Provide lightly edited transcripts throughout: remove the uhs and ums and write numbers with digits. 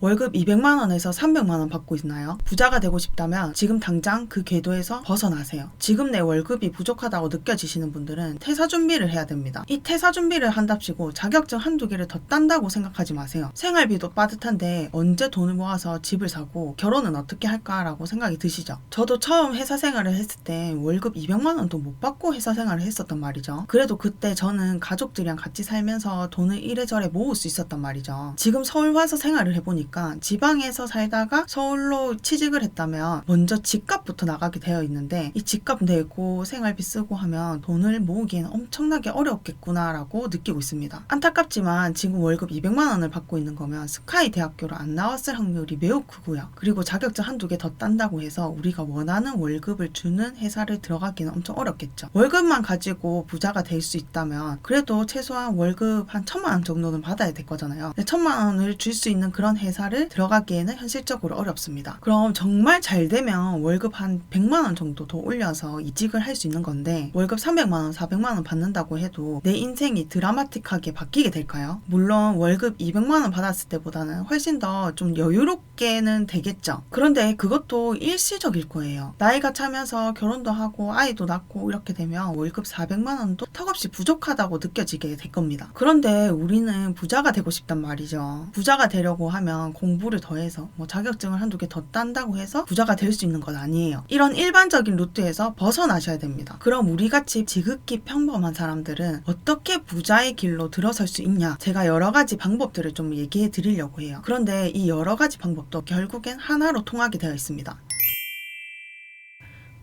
월급 200만 원에서 300만 원 받고 있나요? 부자가 되고 싶다면 지금 당장 그 궤도에서 벗어나세요. 지금 내 월급이 부족하다고 느껴지시는 분들은 퇴사 준비를 해야 됩니다. 이 퇴사 준비를 한답시고 자격증 한두 개를 더 딴다고 생각하지 마세요. 생활비도 빠듯한데 언제 돈을 모아서 집을 사고 결혼은 어떻게 할까라고 생각이 드시죠? 저도 처음 회사 생활을 했을 때 월급 200만 원도 못 받고 회사 생활을 했었단 말이죠. 그래도 그때 저는 가족들이랑 같이 살면서 돈을 이래저래 모을 수 있었단 말이죠. 지금 서울 와서 생활을 해보니까 지방에서 살다가 서울로 취직을 했다면 먼저 집값부터 나가게 되어 있는데 이 집값 내고 생활비 쓰고 하면 돈을 모으기에는 엄청나게 어렵겠구나라고 느끼고 있습니다. 안타깝지만 지금 월급 200만 원을 받고 있는 거면 스카이 대학교를 안 나왔을 확률이 매우 크고요. 그리고 자격증 한두 개 더 딴다고 해서 우리가 원하는 월급을 주는 회사를 들어가기는 엄청 어렵겠죠. 월급만 가지고 부자가 될 수 있다면 그래도 최소한 월급 한 1,000만 원 정도는 받아야 될 거잖아요. 1,000만 원을 줄 수 있는 그런 회사를 들어가기에는 현실적으로 어렵습니다. 그럼 정말 잘 되면 월급 한 100만 원 정도 더 올려서 이직을 할 수 있는 건데 월급 300만 원, 400만 원 받는다고 해도 내 인생이 드라마틱하게 바뀌게 될까요? 물론 월급 200만 원 받았을 때보다는 훨씬 더 좀 여유롭게는 되겠죠. 그런데 그것도 일시적일 거예요. 나이가 차면서 결혼도 하고 아이도 낳고 이렇게 되면 월급 400만 원도 턱없이 부족하다고 느껴지게 될 겁니다. 그런데 우리는 부자가 되고 싶단 말이죠. 부자가 되려고 하면 공부를 더해서 자격증을 한두 개 더 딴다고 해서 부자가 될 수 있는 건 아니에요. 이런 일반적인 루트에서 벗어나셔야 됩니다. 그럼 우리같이 지극히 평범한 사람들은 어떻게 부자의 길로 들어설 수 있냐? 제가 여러 가지 방법들을 좀 얘기해 드리려고 해요. 그런데 이 여러 가지 방법도 결국엔 하나로 통하게 되어 있습니다.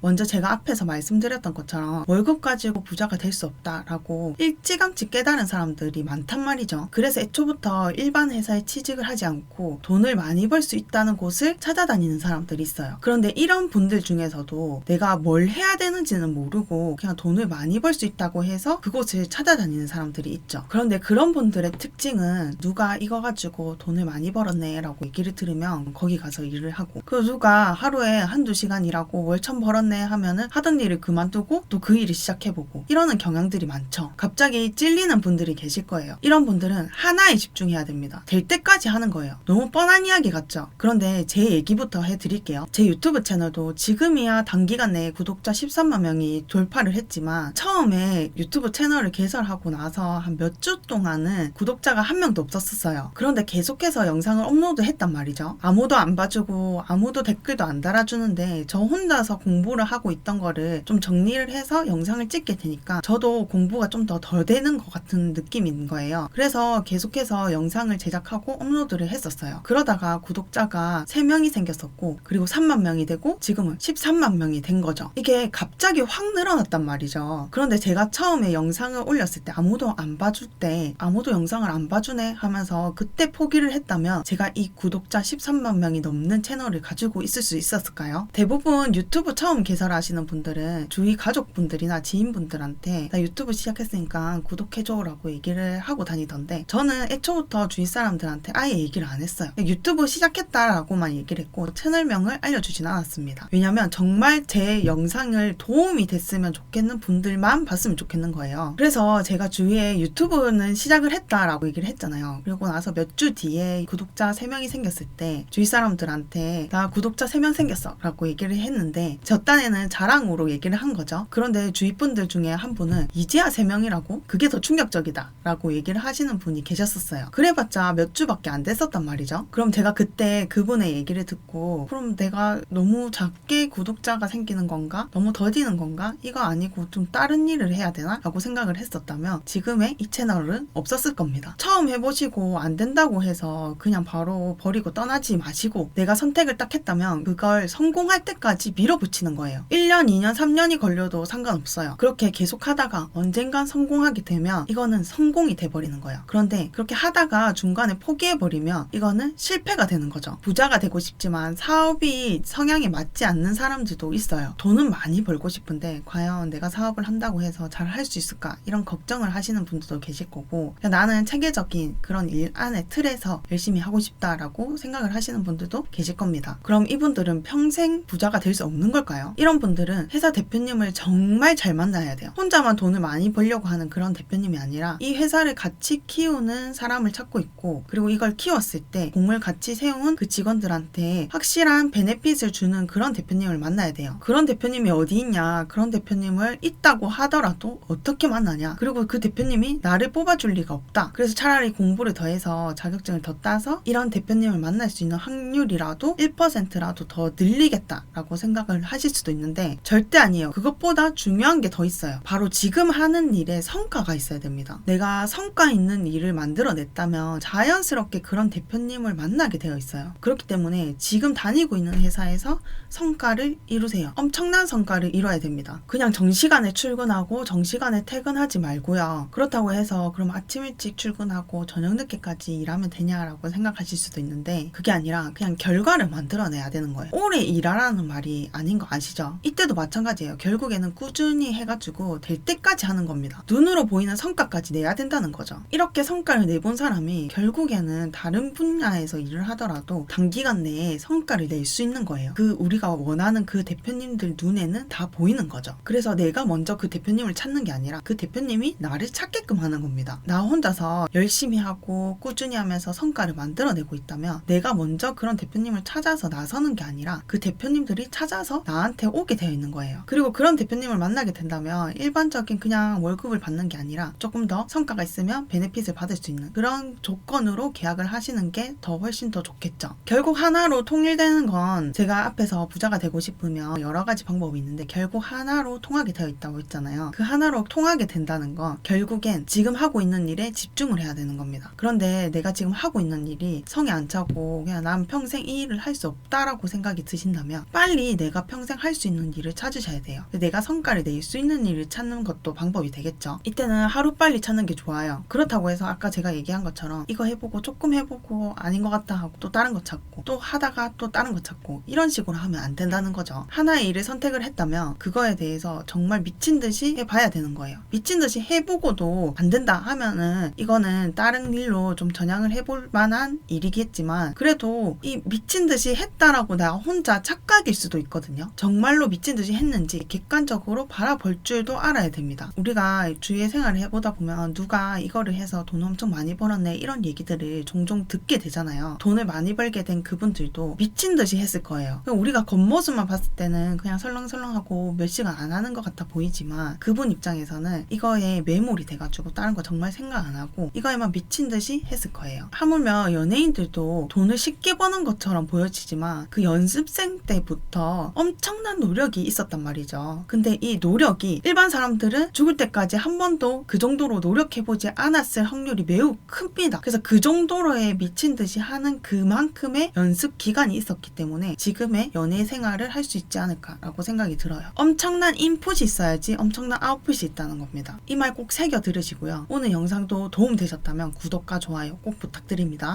먼저 제가 앞에서 말씀드렸던 것처럼 월급 가지고 부자가 될 수 없다라고 일찌감치 깨달은 사람들이 많단 말이죠. 그래서 애초부터 일반 회사에 취직을 하지 않고 돈을 많이 벌 수 있다는 곳을 찾아다니는 사람들이 있어요. 그런데 이런 분들 중에서도 내가 뭘 해야 되는지는 모르고 그냥 돈을 많이 벌 수 있다고 해서 그곳을 찾아다니는 사람들이 있죠. 그런데 그런 분들의 특징은 누가 이거 가지고 돈을 많이 벌었네 라고 얘기를 들으면 거기 가서 일을 하고 그 누가 하루에 한두 시간 일하고 월천 벌었네 하면은 하던 일을 그만두고 또 그 일을 시작해보고 이러는 경향들이 많죠. 갑자기 찔리는 분들이 계실 거예요. 이런 분들은 하나에 집중해야 됩니다. 될 때까지 하는 거예요. 너무 뻔한 이야기 같죠? 그런데 제 얘기부터 해드릴게요. 제 유튜브 채널도 지금이야 단기간 내에 구독자 13만 명이 돌파를 했지만 처음에 유튜브 채널을 개설하고 나서 한 몇 주 동안은 구독자가 한 명도 없었어요. 그런데 계속해서 영상을 업로드했단 말이죠. 아무도 안 봐주고 아무도 댓글도 안 달아주는데 저 혼자서 공부를 하고 있던 거를 좀 정리를 해서 영상을 찍게 되니까 저도 공부가 좀 더 덜 되는 것 같은 느낌인 거예요. 그래서 계속해서 영상을 제작하고 업로드를 했었어요. 그러다가 구독자가 3명이 생겼었고 그리고 3만 명이 되고 지금은 13만 명이 된 거죠. 이게 갑자기 확 늘어났단 말이죠. 그런데 제가 처음에 영상을 올렸을 때 아무도 안 봐줄 때 아무도 영상을 안 봐주네 하면서 그때 포기를 했다면 제가 이 구독자 13만 명이 넘는 채널을 가지고 있을 수 있었을까요? 대부분 유튜브 처음 개설하시는 분들은 주위 가족분들이나 지인분들한테 나 유튜브 시작했으니까 구독해줘 라고 얘기를 하고 다니던데 저는 애초부터 주위 사람들한테 아예 얘기를 안 했어요. 유튜브 시작했다라고만 얘기를 했고 채널명을 알려주진 않았습니다. 왜냐면 정말 제 영상을 도움이 됐으면 좋겠는 분들만 봤으면 좋겠는 거예요. 그래서 제가 주위에 유튜브는 시작을 했다라고 얘기를 했잖아요. 그리고 나서 몇 주 뒤에 구독자 3명이 생겼을 때 주위 사람들한테 나 구독자 3명 생겼어 라고 얘기를 했는데 저 딴에는 자랑으로 얘기를 한 거죠. 그런데 주위 분들 중에 한 분은 이제야 3명이라고? 그게 더 충격적이다 라고 얘기를 하시는 분이 계셨었어요. 그래봤자 몇 주밖에 안 됐었단 말이죠. 그럼 제가 그때 그분의 얘기를 듣고 그럼 내가 너무 작게 구독자가 생기는 건가? 너무 더디는 건가? 이거 아니고 좀 다른 일을 해야 되나? 라고 생각을 했었다면 지금의 이 채널은 없었을 겁니다. 처음 해보시고 안 된다고 해서 그냥 바로 버리고 떠나지 마시고 내가 선택을 딱 했다면 그걸 성공할 때까지 밀어붙이는 거예요. 1년, 2년, 3년이 걸려도 상관없어요. 그렇게 계속 하다가 언젠간 성공하게 되면 이거는 성공이 돼버리는 거예요. 그런데 그렇게 하다가 중간에 포기해버리면 이거는 실패가 되는 거죠. 부자가 되고 싶지만 사업이 성향에 맞지 않는 사람들도 있어요. 돈은 많이 벌고 싶은데 과연 내가 사업을 한다고 해서 잘 할 수 있을까? 이런 걱정을 하시는 분들도 계실 거고 나는 체계적인 그런 일 안에 틀에서 열심히 하고 싶다라고 생각을 하시는 분들도 계실 겁니다. 그럼 이분들은 평생 부자가 될 수 없는 걸까요? 있죠. 이런 분들은 회사 대표님을 정말 잘 만나야 돼요. 혼자만 돈을 많이 벌려고 하는 그런 대표님이 아니라 이 회사를 같이 키우는 사람을 찾고 있고, 그리고 이걸 키웠을 때 공을 같이 세운 그 직원들한테 확실한 베네핏을 주는 그런 대표님을 만나야 돼요. 그런 대표님이 어디 있냐, 그런 대표님을 있다고 하더라도 어떻게 만나냐, 그리고 그 대표님이 나를 뽑아줄 리가 없다. 그래서 차라리 공부를 더해서 자격증을 더 따서 이런 대표님을 만날 수 있는 확률이라도 1%라도 더 늘리겠다라고 생각을 하실 수도 있는데, 절대 아니에요. 그것보다 중요한 게 더 있어요. 바로 지금 하는 일에 성과가 있어야 됩니다. 내가 성과 있는 일을 만들어냈다면 자연스럽게 그런 대표님을 만나게 되어 있어요. 그렇기 때문에 지금 다니고 있는 회사에서 성과를 이루세요. 엄청난 성과를 이뤄야 됩니다. 그냥 정시간에 출근하고 정시간에 퇴근하지 말고요. 그렇다고 해서 그럼 아침 일찍 출근하고 저녁 늦게까지 일하면 되냐라고 생각하실 수도 있는데, 그게 아니라 그냥 결과를 만들어내야 되는 거예요. 오래 일하라는 말이 아닌 거 아시죠? 이때도 마찬가지예요. 결국에는 꾸준히 해가지고 될 때까지 하는 겁니다. 눈으로 보이는 성과까지 내야 된다는 거죠. 이렇게 성과를 내본 사람이 결국에는 다른 분야에서 일을 하더라도 단기간 내에 성과를 낼 수 있는 거예요. 우리가 원하는 그 대표님들 눈에는 다 보이는 거죠. 그래서 내가 먼저 그 대표님을 찾는 게 아니라 그 대표님이 나를 찾게끔 하는 겁니다. 나 혼자서 열심히 하고 꾸준히 하면서 성과를 만들어내고 있다면 내가 먼저 그런 대표님을 찾아서 나서는 게 아니라 그 대표님들이 찾아서 나한테 오게 되어 있는 거예요. 그리고 그런 대표님을 만나게 된다면 일반적인 그냥 월급을 받는 게 아니라 조금 더 성과가 있으면 베네핏을 받을 수 있는 그런 조건으로 계약을 하시는 게 더 훨씬 더 좋겠죠. 결국 하나로 통일되는 건, 제가 앞에서 부자가 되고 싶으면 여러 가지 방법이 있는데 결국 하나로 통하게 되어 있다고 했잖아요. 그 하나로 통하게 된다는 건 결국엔 지금 하고 있는 일에 집중을 해야 되는 겁니다. 그런데 내가 지금 하고 있는 일이 성에 안 차고 그냥 난 평생 이 일을 할 수 없다라고 생각이 드신다면 빨리 내가 평생 할 수 있는 일을 찾으셔야 돼요. 내가 성과를 낼 수 있는 일을 찾는 것도 방법이 되겠죠. 이때는 하루빨리 찾는 게 좋아요. 그렇다고 해서 아까 제가 얘기한 것처럼 이거 해보고 조금 해보고 아닌 것 같다 하고 또 다른 거 찾고 또 하다가 또 다른 거 찾고 이런 식으로 하면 안 된다는 거죠. 하나의 일을 선택을 했다면 그거에 대해서 정말 미친 듯이 해봐야 되는 거예요. 미친 듯이 해보고도 안 된다 하면은 이거는 다른 일로 좀 전향을 해볼 만한 일이겠지만, 그래도 이 미친 듯이 했다라고 나 혼자 착각일 수도 있거든요. 정말로 미친 듯이 했는지 객관적으로 바라볼 줄도 알아야 됩니다. 우리가 주위의 생활을 해보다 보면 누가 이거를 해서 돈 엄청 많이 벌었네 이런 얘기들을 종종 듣게 되잖아요. 돈을 많이 벌게 된 그분들도 미친 듯이 했을 거예요. 우리가 겉모습만 봤을 때는 그냥 설렁설렁하고 몇 시간 안 하는 것 같아 보이지만 그분 입장에서는 이거에 매몰이 돼가지고 다른 거 정말 생각 안 하고 이거에만 미친 듯이 했을 거예요. 하물며 연예인들도 돈을 쉽게 버는 것처럼 보여지지만 그 연습생 때부터 엄청난 노력이 있었단 말이죠. 근데 이 노력이 일반 사람들은 죽을 때까지 한 번도 그 정도로 노력해보지 않았을 확률이 매우 큽니다. 그래서 그 정도로의 미친 듯이 하는 그만큼의 연습 기간이 있었기 때문에 지금의 연예 생활을 할 수 있지 않을까라고 생각이 들어요. 엄청난 인풋이 있어야지 엄청난 아웃풋이 있다는 겁니다. 이 말 꼭 새겨 들으시고요. 오늘 영상도 도움 되셨다면 구독과 좋아요 꼭 부탁드립니다.